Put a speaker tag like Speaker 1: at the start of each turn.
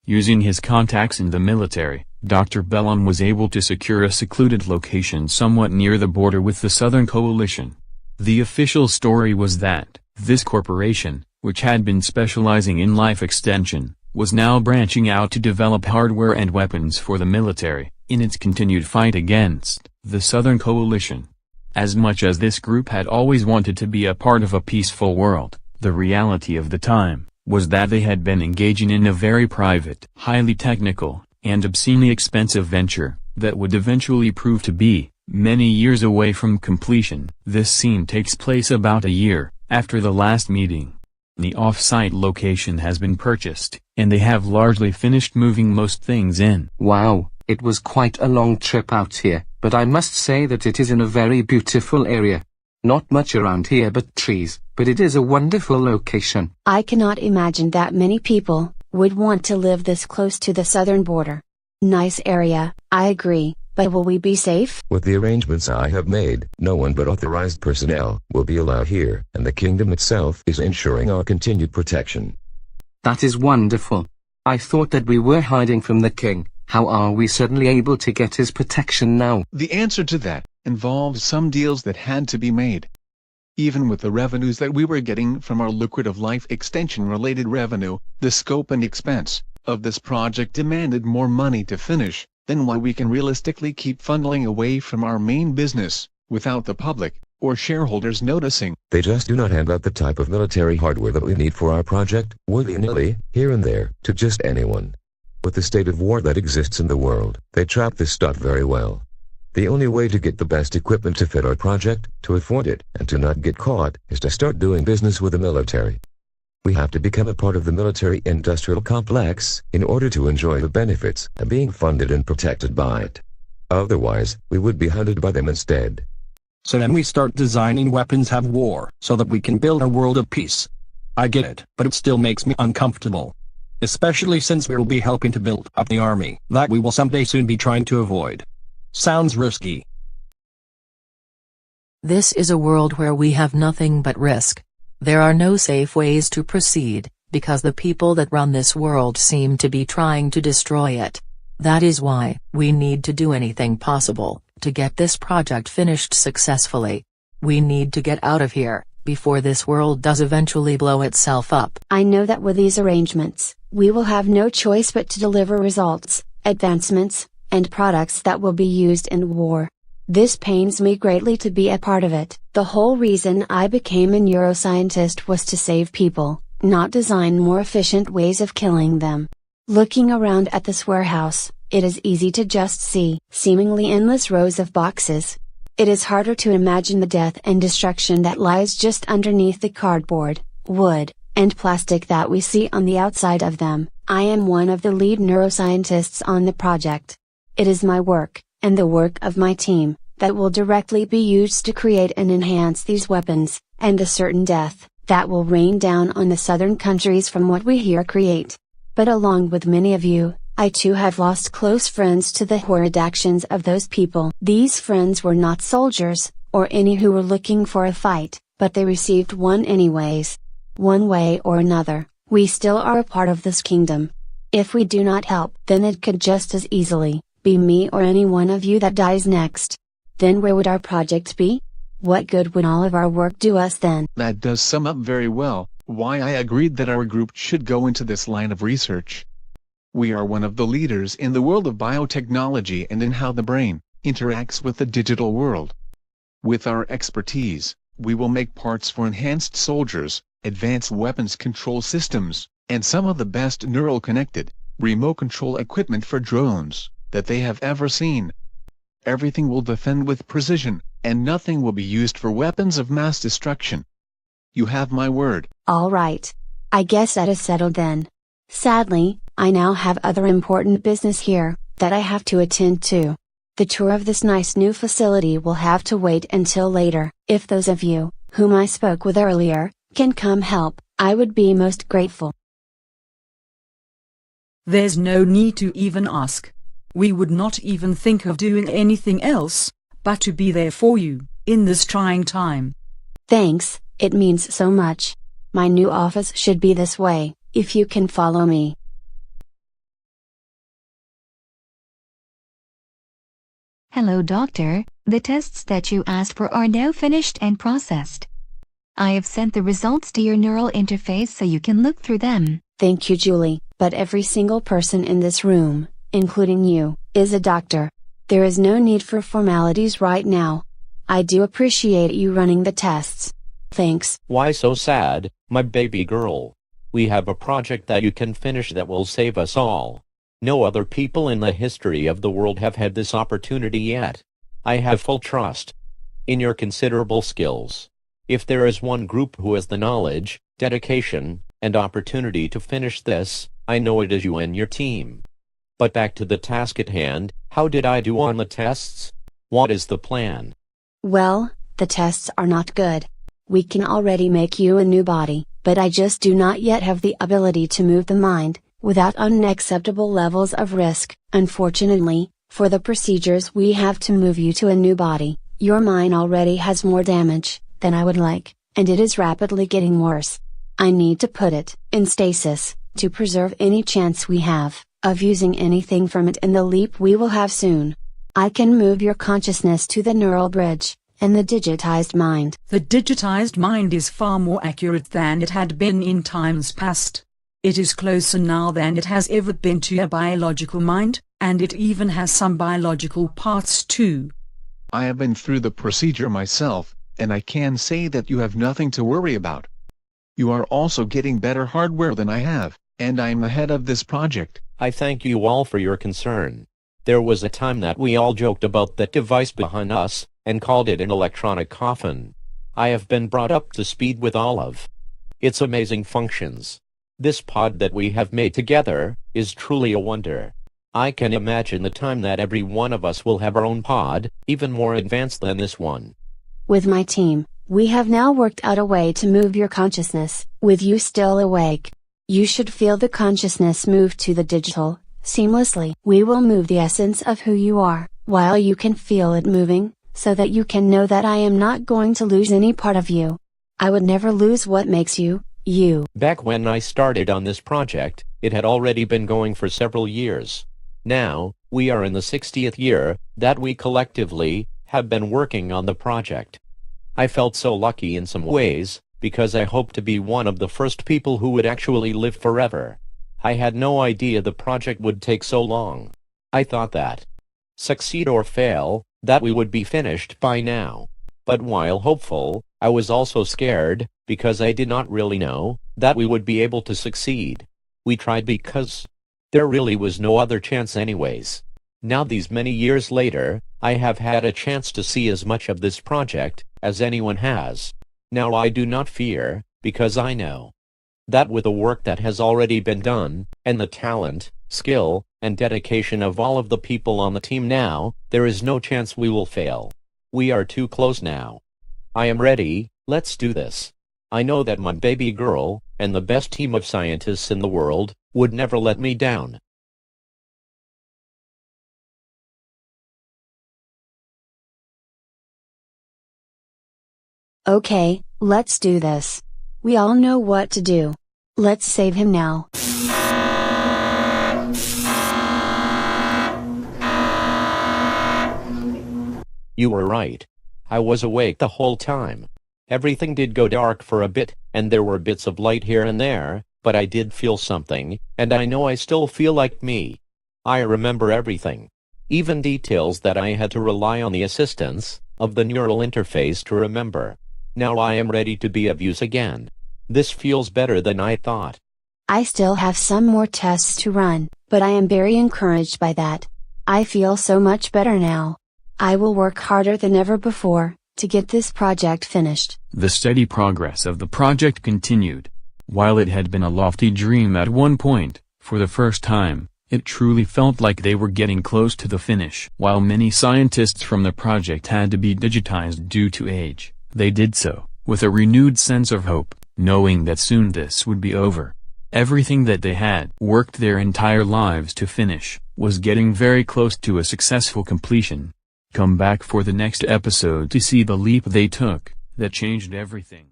Speaker 1: Using his contacts in the military, Dr. Bellum was able to secure a secluded location somewhat near the border with the Southern Coalition. The official story was that this corporation, which had been specializing in life extension, was now branching out to develop hardware and weapons for the military, in its continued fight against the Southern Coalition. As much as this group had always wanted to be a part of a peaceful world, the reality of the time was that they had been engaging in a very private, highly technical, and obscenely expensive venture that would eventually prove to be many years away from completion. This scene takes place about a year after the last meeting. The off-site location has been purchased, and they have largely finished moving most things in.
Speaker 2: Wow, it was quite a long trip out here, but I must say that it is in a very beautiful area. Not much around here but trees, but it is a wonderful location.
Speaker 3: I cannot imagine that many people would want to live this close to the southern border. Nice area, I agree, but will we be safe?
Speaker 4: With the arrangements I have made, no one but authorized personnel will be allowed here, and the kingdom itself is ensuring our continued protection.
Speaker 2: That is wonderful. I thought that we were hiding from the king. How are we suddenly able to get his protection now?
Speaker 5: The answer to that involved some deals that had to be made. Even with the revenues that we were getting from our lucrative life extension-related revenue, the scope and expense of this project demanded more money to finish than what we can realistically keep funneling away from our main business, without the public or shareholders noticing.
Speaker 4: They just do not hand out the type of military hardware that we need for our project, willy-nilly, here and there, to just anyone. With the state of war that exists in the world, they trap this stuff very well. The only way to get the best equipment to fit our project, to afford it, and to not get caught, is to start doing business with the military. We have to become a part of the military-industrial complex, in order to enjoy the benefits of being funded and protected by it. Otherwise, we would be hunted by them instead.
Speaker 6: So then we start designing weapons have war, so that we can build a world of peace. I get it, but it still makes me uncomfortable. Especially since we will be helping to build up the army that we will someday soon be trying to avoid. Sounds risky.
Speaker 7: This is a world where we have nothing but risk. There are no safe ways to proceed, because the people that run this world seem to be trying to destroy it. That is why we need to do anything possible to get this project finished successfully. We need to get out of here before this world does eventually blow itself up.
Speaker 3: I know that with these arrangements, we will have no choice but to deliver results, advancements, and products that will be used in war. This pains me greatly to be a part of it. The whole reason I became a neuroscientist was to save people, not design more efficient ways of killing them. Looking around at this warehouse, it is easy to just see seemingly endless rows of boxes. It is harder to imagine the death and destruction that lies just underneath the cardboard, wood, and plastic that we see on the outside of them. I am one of the lead neuroscientists on the project. It is my work, and the work of my team, that will directly be used to create and enhance these weapons, and the certain death that will rain down on the southern countries from what we here create. But along with many of you, I too have lost close friends to the horrid actions of those people. These friends were not soldiers, or any who were looking for a fight, but they received one anyways. One way or another, we still are a part of this kingdom. If we do not help, then it could just as easily be me or any one of you that dies next. Then where would our project be? What good would all of our work do us then?
Speaker 5: That does sum up very well why I agreed that our group should go into this line of research. We are one of the leaders in the world of biotechnology and in how the brain interacts with the digital world. With our expertise, we will make parts for enhanced soldiers, advanced weapons control systems, and some of the best neural-connected, remote control equipment for drones that they have ever seen. Everything will defend with precision, and nothing will be used for weapons of mass destruction. You have my word.
Speaker 3: All right. I guess that is settled then. Sadly, I now have other important business here that I have to attend to. The tour of this nice new facility will have to wait until later. If those of you, whom I spoke with earlier, can come help, I would be most grateful.
Speaker 8: There's no need to even ask. We would not even think of doing anything else, but to be there for you, in this trying time.
Speaker 3: Thanks, it means so much. My new office should be this way, if you can follow me.
Speaker 9: Hello, doctor. The tests that you asked for are now finished and processed. I have sent the results to your neural interface so you can look through them.
Speaker 3: Thank you, Julie, but every single person in this room, including you, is a doctor. There is no need for formalities right now. I do appreciate you running the tests. Thanks.
Speaker 10: Why so sad, my baby girl? We have a project that you can finish that will save us all. No other people in the history of the world have had this opportunity yet. I have full trust in your considerable skills. If there is one group who has the knowledge, dedication, and opportunity to finish this, I know it is you and your team. But back to the task at hand, how did I do on the tests? What is the plan?
Speaker 3: Well, the tests are not good. We can already make you a new body, but I just do not yet have the ability to move the mind, without unacceptable levels of risk. Unfortunately, for the procedures we have to move you to a new body, your mind already has more damage than I would like, and it is rapidly getting worse. I need to put it in stasis, to preserve any chance we have of using anything from it in the leap we will have soon. I can move your consciousness to the neural bridge, and the digitized mind.
Speaker 8: The digitized mind is far more accurate than it had been in times past. It is closer now than it has ever been to a biological mind, and it even has some biological parts too.
Speaker 5: I have been through the procedure myself, and I can say that you have nothing to worry about. You are also getting better hardware than I have, and I am ahead of this project.
Speaker 10: I thank you all for your concern. There was a time that we all joked about that device behind us, and called it an electronic coffin. I have been brought up to speed with all of its amazing functions. This pod that we have made together is truly a wonder. I can imagine the time that every one of us will have our own pod, even more advanced than this one.
Speaker 3: With my team, we have now worked out a way to move your consciousness, with you still awake. You should feel the consciousness move to the digital, seamlessly. We will move the essence of who you are, while you can feel it moving, so that you can know that I am not going to lose any part of you. I would never lose what makes you, you.
Speaker 10: Back when I started on this project, it had already been going for several years. Now, we are in the 60th year that we collectively have been working on the project. I felt so lucky in some ways, because I hoped to be one of the first people who would actually live forever. I had no idea the project would take so long. I thought that, succeed or fail, that we would be finished by now. But while hopeful, I was also scared, because I did not really know that we would be able to succeed. We tried because there really was no other chance anyways. Now these many years later, I have had a chance to see as much of this project as anyone has. Now I do not fear, because I know that with the work that has already been done, and the talent, skill, and dedication of all of the people on the team now, there is no chance we will fail. We are too close now. I am ready, let's do this. I know that my baby girl, and the best team of scientists in the world, would never let me down.
Speaker 3: Okay, let's do this. We all know what to do. Let's save him now.
Speaker 10: You were right. I was awake the whole time. Everything did go dark for a bit, and there were bits of light here and there, but I did feel something, and I know I still feel like me. I remember everything. Even details that I had to rely on the assistance of the neural interface to remember. Now I am ready to be of use again. This feels better than I thought.
Speaker 3: I still have some more tests to run, but I am very encouraged by that. I feel so much better now. I will work harder than ever before to get this project finished.
Speaker 1: The steady progress of the project continued. While it had been a lofty dream at one point, for the first time, it truly felt like they were getting close to the finish. While many scientists from the project had to be digitized due to age, they did so with a renewed sense of hope, knowing that soon this would be over. Everything that they had worked their entire lives to finish was getting very close to a successful completion. Come back for the next episode to see the leap they took that changed everything.